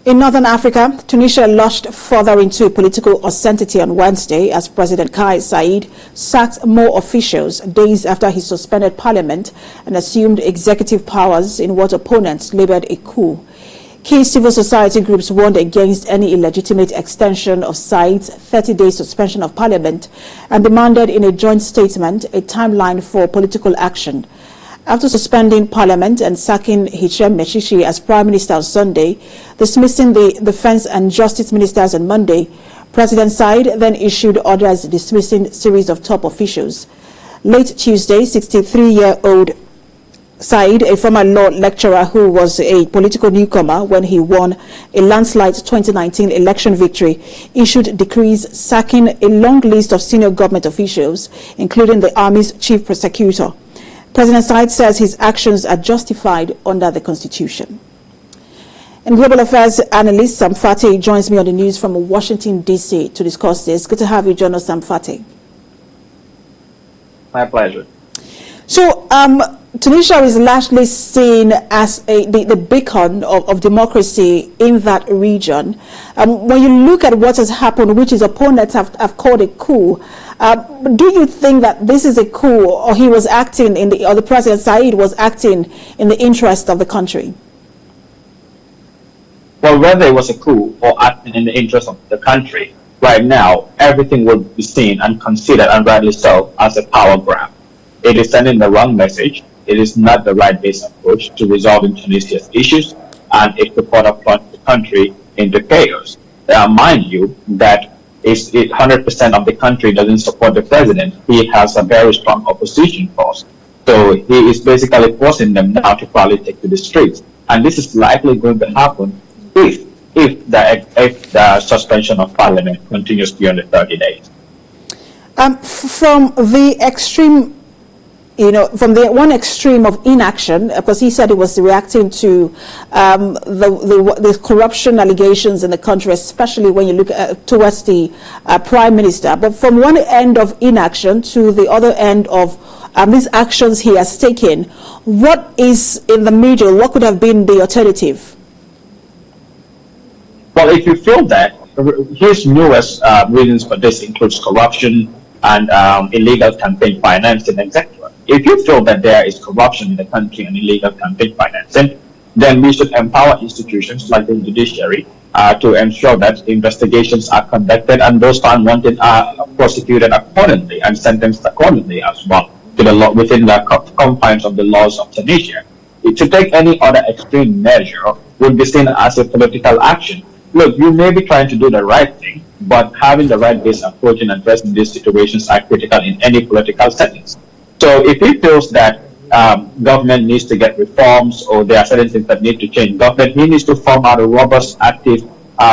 In Northern Africa, Tunisia lurched further into political uncertainty on Wednesday as President Kais Saied sacked more officials days after he suspended parliament and assumed executive powers in what opponents labeled a coup. Key civil society groups warned against any illegitimate extension of Saied's 30-day suspension of parliament and demanded in a joint statement a timeline for political action. After suspending parliament and sacking Hichem Mechichi as prime minister on Sunday, dismissing the defense and justice ministers on Monday, President Saied then issued orders dismissing a series of top officials. Late Tuesday, 63-year-old Saied, a former law lecturer who was a political newcomer when he won a landslide 2019 election victory, issued decrees sacking a long list of senior government officials, including the army's chief prosecutor. President Saied says his actions are justified under the Constitution. In Global Affairs analyst Phatey joins me on the news from Washington, D.C. to discuss this. Good to have you join us, Phatey. My pleasure. So, Tunisia is largely seen as the beacon of democracy in that region. When you look at what has happened, which his opponents have called a coup, do you think that this is a coup, or he was acting or the President Saied was acting in the interest of the country? Well, whether it was a coup or acting in the interest of the country, right now everything will be seen and considered, and rightly so, as a power grab. It is sending the wrong message. It is not the right-based approach to resolving Tunisia's issues, and it could further plunge the country into chaos. Mind you, that 100% of the country doesn't support the president. He has a very strong opposition force. So he is basically forcing them now to probably take to the streets. And this is likely going to happen if the suspension of parliament continues beyond the 30 days. From the extreme, from the one extreme of inaction, because he said he was reacting to the corruption allegations in the country, especially when you look towards the prime minister. But from one end of inaction to the other end of these actions he has taken, what is in the middle? What could have been the alternative? Well, if you feel that, his newest reasons for this includes corruption and illegal campaign financing, etc. If you feel that there is corruption in the country and illegal campaign financing, then we should empower institutions like the judiciary to ensure that investigations are conducted and those found wanted are prosecuted accordingly and sentenced accordingly as well to the law, within the confines of the laws of Tunisia. To take any other extreme measure would be seen as a political action. Look, you may be trying to do the right thing, but having the right-based approach in addressing these situations are critical in any political settings. So if he feels that government needs to get reforms or there are certain things that need to change government, he needs to form out a robust, active,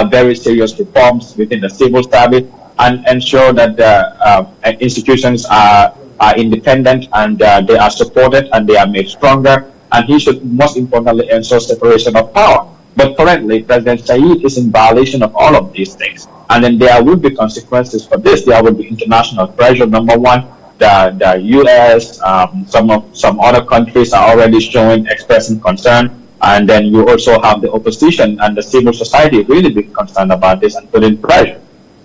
very serious reforms within the civil service and ensure that the institutions are independent and they are supported and they are made stronger. And he should, most importantly, ensure separation of power. But currently, President Saied is in violation of all of these things. And then there will be consequences for this. There will be international pressure, number one. The U.S., some other countries are already expressing concern, and then you also have the opposition and the civil society really being concerned about this and putting pressure.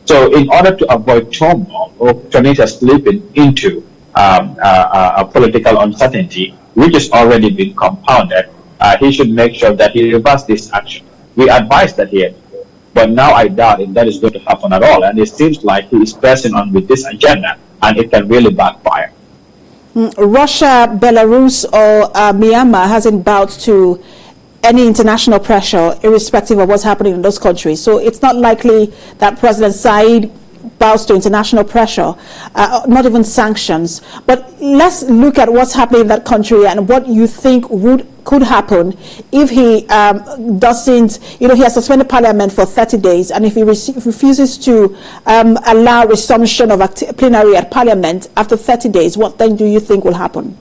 So, in order to avoid turmoil or Tunisia slipping into a political uncertainty, which is already been compounded, he should make sure that he reverses this action. We advise that he, but now I doubt if that is going to happen at all, and it seems like he is pressing on with this agenda. And it can really backfire. Russia, Belarus, or Myanmar hasn't bowed to any international pressure, irrespective of what's happening in those countries. So it's not likely that President Saied bows to international pressure, not even sanctions. But let's look at what's happening in that country and what you think could happen if he doesn't, he has suspended parliament for 30 days, and if he refuses to allow resumption of plenary at parliament after 30 days, what then do you think will happen?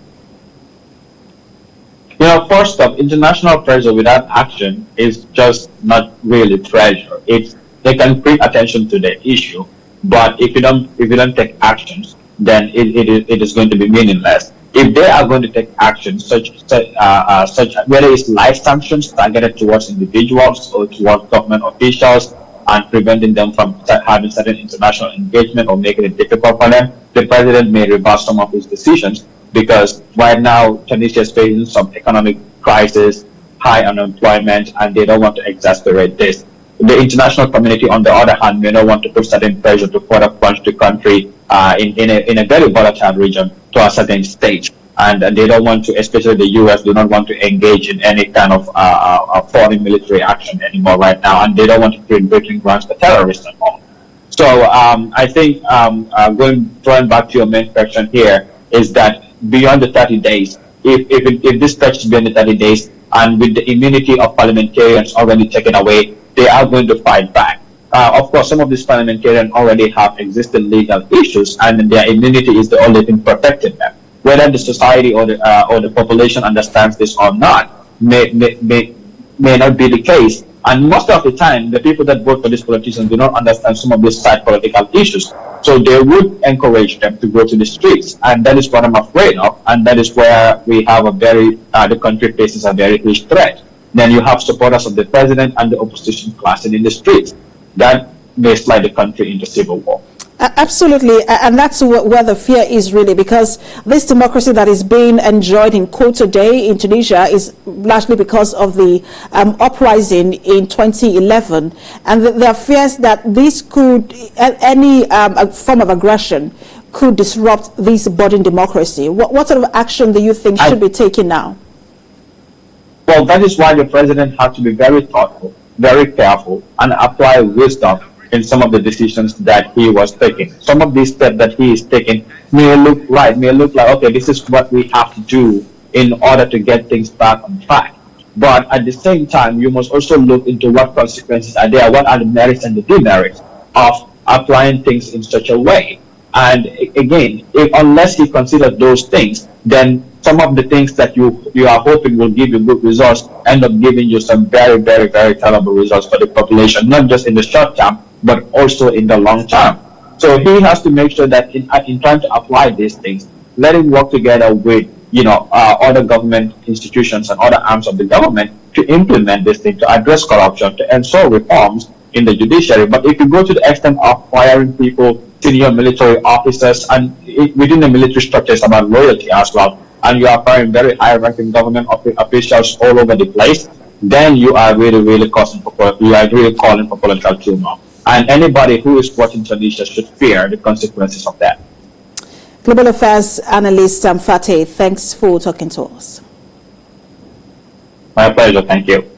First off, international pressure without action is just not really pressure. They can bring attention to the issue, but if you don't take actions, then it is going to be meaningless. if they are going to take action, such whether it's life sanctions targeted towards individuals or towards government officials and preventing them from having certain international engagement or making it difficult for them, the president may reverse some of his decisions, because right now Tunisia is facing some economic crisis, high unemployment, and they don't want to exacerbate this. The international community, on the other hand, may not want to put certain pressure to further plunge the country in a very volatile region to a certain stage. And they don't want to, especially the U.S., do not want to engage in any kind of foreign military action anymore right now, and they don't want to create breeding grounds for terrorists and all. So I think going back to your main question here is that beyond the 30 days, if this stretches beyond the 30 days, and with the immunity of parliamentarians already taken away, they are going to fight back. Of course, some of these parliamentarians already have existing legal issues, and their immunity is the only thing protecting them. Whether the society or the population understands this or not may not be the case. And most of the time, the people that vote for these politicians do not understand some of these side political issues. So they would encourage them to go to the streets. And that is what I'm afraid of. And that is where we have the country faces a very huge threat. Then you have supporters of the president and the opposition class in the streets. That may slide the country into civil war. Absolutely, and that's where the fear is really, because this democracy that is being enjoyed in coup today in Tunisia is largely because of the uprising in 2011, and there are fears that this could, any form of aggression could disrupt this budding democracy. What sort of action do you think should be taken now? Well, that is why the president has to be very thoughtful, very careful, and apply wisdom in some of the decisions that he was taking. Some of these steps that he is taking may look like, okay, this is what we have to do in order to get things back on track. But at the same time, you must also look into what consequences are there, what are the merits and the demerits of applying things in such a way. And again, unless he considers those things, then some of the things that you are hoping will give you good results end up giving you some very, very, very terrible results for the population, not just in the short term, but also in the long term. So he has to make sure that in trying to apply these things, let him work together with other government institutions and other arms of the government to implement this thing, to address corruption, to ensure reforms in the judiciary. But if you go to the extent of firing people, senior military officers, and within the military structure, it's about loyalty as well, and you are firing very high-ranking government officials all over the place, then you are really calling for political turmoil. And anybody who is watching Tunisia should fear the consequences of that. Global Affairs Analyst Phatey, thanks for talking to us. My pleasure. Thank you.